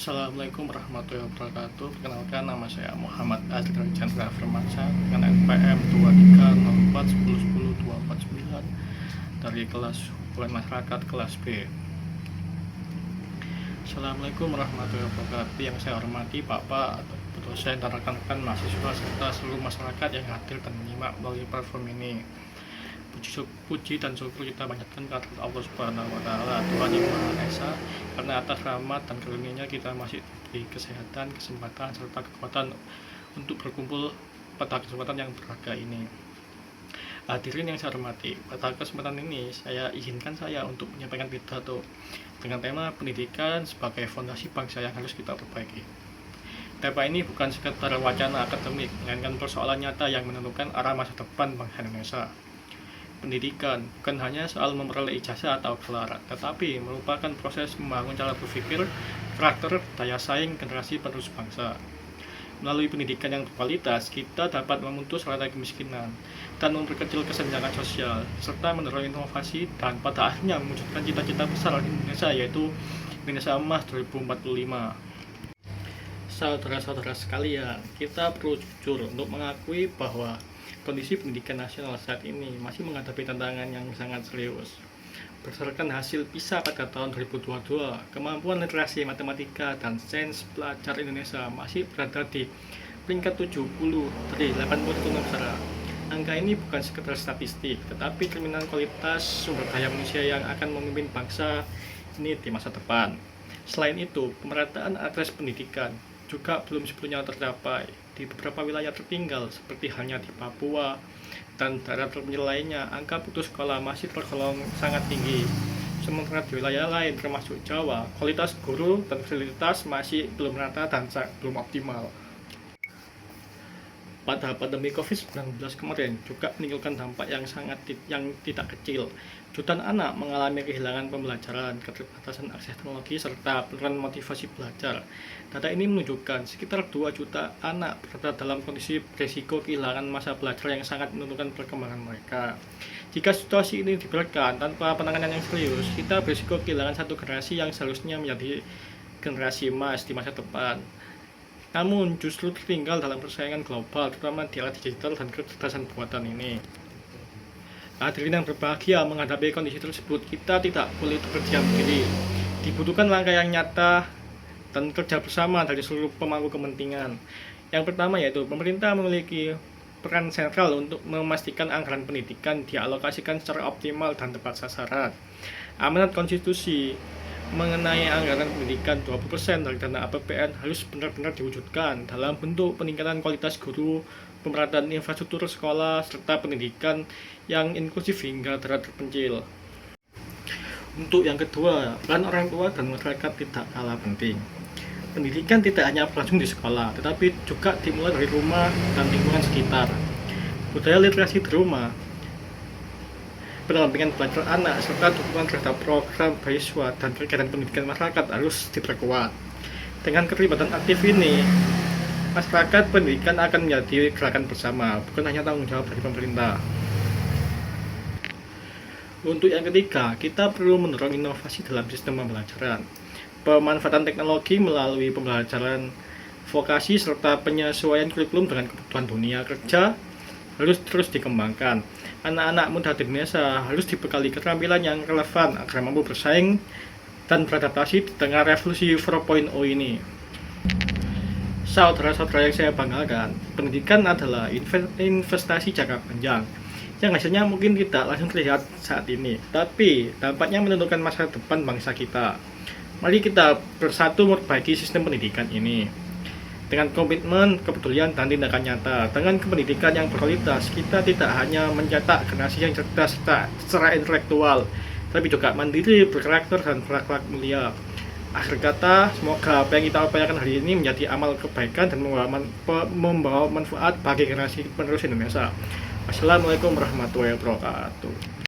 Assalamualaikum warahmatullahi wabarakatuh. Perkenalkan, nama saya Muhammad Azril Chandra Firmansyah dengan NPM 2304101024 dari kelas Hubungan Masyarakat kelas B. Assalamualaikum warahmatullahi wabarakatuh. Yang saya hormati Bapak, dosen dan rekan-rekan mahasiswa serta seluruh masyarakat yang hadir dan menyimak melalui platform ini. Puji dan syukur kita panjatkan kepada Allah Subhanahu wa Ta'ala, Tuhan yang Maha Esa, karena atas rahmat dan karunia-Nya kita masih diberi kesehatan, kesempatan serta kekuatan untuk berkumpul pada kesempatan yang berharga ini. Hadirin yang saya hormati, pada kesempatan ini saya untuk menyampaikan pidato dengan tema pendidikan sebagai fondasi bangsa yang harus kita perbaiki. Tema ini bukan sekedar wacana akademik, melainkan persoalan nyata yang menentukan arah masa depan bangsa Indonesia. Pendidikan bukan hanya soal memperoleh ijazah atau gelar, tetapi merupakan proses membangun cara berpikir, karakter, daya saing generasi penerus bangsa. Melalui pendidikan yang berkualitas, kita dapat memutus rantai kemiskinan dan memperkecil kesenjangan sosial, serta mendorong inovasi dan pada akhirnya mewujudkan cita-cita besar Indonesia, yaitu Indonesia Emas 2045. Saudara-saudara sekalian, kita perlu jujur untuk mengakui bahwa kondisi pendidikan nasional saat ini masih menghadapi tantangan yang sangat serius. Berdasarkan hasil PISA pada tahun 2022, kemampuan literasi matematika dan sains pelajar Indonesia masih berada di peringkat 70 dari 81 negara. Angka ini bukan sekedar statistik, tetapi cerminan kualitas sumber daya manusia yang akan memimpin bangsa ini di masa depan. Selain itu, pemerataan akses pendidikan juga belum sepenuhnya tercapai. Di beberapa wilayah tertinggal seperti halnya di Papua dan daerah terpencil lainnya, angka putus sekolah masih tergolong sangat tinggi. Sementara di wilayah lain termasuk Jawa, kualitas guru dan fasilitas masih belum rata dan belum optimal. Pada pandemi COVID-19 kemarin juga menimbulkan dampak yang tidak kecil. Jutaan anak mengalami kehilangan pembelajaran, keterbatasan akses teknologi, serta penurunan motivasi belajar. Data ini menunjukkan sekitar 2 juta anak berada dalam kondisi berisiko kehilangan masa belajar yang sangat menentukan perkembangan mereka. Jika situasi ini dibiarkan tanpa penanganan yang serius, kita berisiko kehilangan satu generasi yang seharusnya menjadi generasi emas di masa depan. Namun justru tertinggal dalam persaingan global, terutama di era digital dan kecerdasan buatan ini. Hadirin yang berbahagia, menghadapi kondisi tersebut, kita tidak boleh berdiam diri. Dibutuhkan langkah yang nyata dan kerja bersama dari seluruh pemangku kepentingan. Yang pertama yaitu pemerintah memiliki peran sentral untuk memastikan anggaran pendidikan dialokasikan secara optimal dan tepat sasaran. Amanat konstitusi mengenai anggaran pendidikan 20% dari dana APBN harus benar-benar diwujudkan dalam bentuk peningkatan kualitas guru, pemerataan infrastruktur sekolah, serta pendidikan yang inklusif hingga daerah terpencil. Untuk yang kedua, peran orang tua dan masyarakat tidak kalah penting. Pendidikan tidak hanya berlangsung di sekolah, tetapi juga dimulai dari rumah dan lingkungan sekitar. Budaya literasi di rumah, pendampingan belajar anak, serta dukungan terhadap program beasiswa dan kegiatan pendidikan masyarakat harus diperkuat. Dengan keterlibatan aktif ini, masyarakat pendidikan akan menjadi gerakan bersama, bukan hanya tanggung jawab dari pemerintah. Untuk yang ketiga, kita perlu mendorong inovasi dalam sistem pembelajaran. Pemanfaatan teknologi melalui pembelajaran vokasi serta penyesuaian kurikulum dengan kebutuhan dunia kerja harus terus dikembangkan. Anak-anak muda di Indonesia harus dibekali keterampilan yang relevan agar mampu bersaing dan beradaptasi di tengah revolusi 4.0 ini. Saudara-saudara yang saya banggakan, pendidikan adalah investasi jangka panjang yang hasilnya mungkin tidak langsung terlihat saat ini, tapi dampaknya menentukan masa depan bangsa kita. Mari kita bersatu memperbaiki sistem pendidikan ini. Dengan komitmen, kepedulian, dan tindakan nyata, dengan pendidikan yang berkualitas, kita tidak hanya mencetak generasi yang cerdas secara intelektual, tapi juga mandiri, berkarakter, dan berakhlak mulia. Akhir kata, semoga apa yang kita upayakan hari ini menjadi amal kebaikan dan membawa manfaat bagi generasi penerus Indonesia. Wassalamualaikum warahmatullahi wabarakatuh.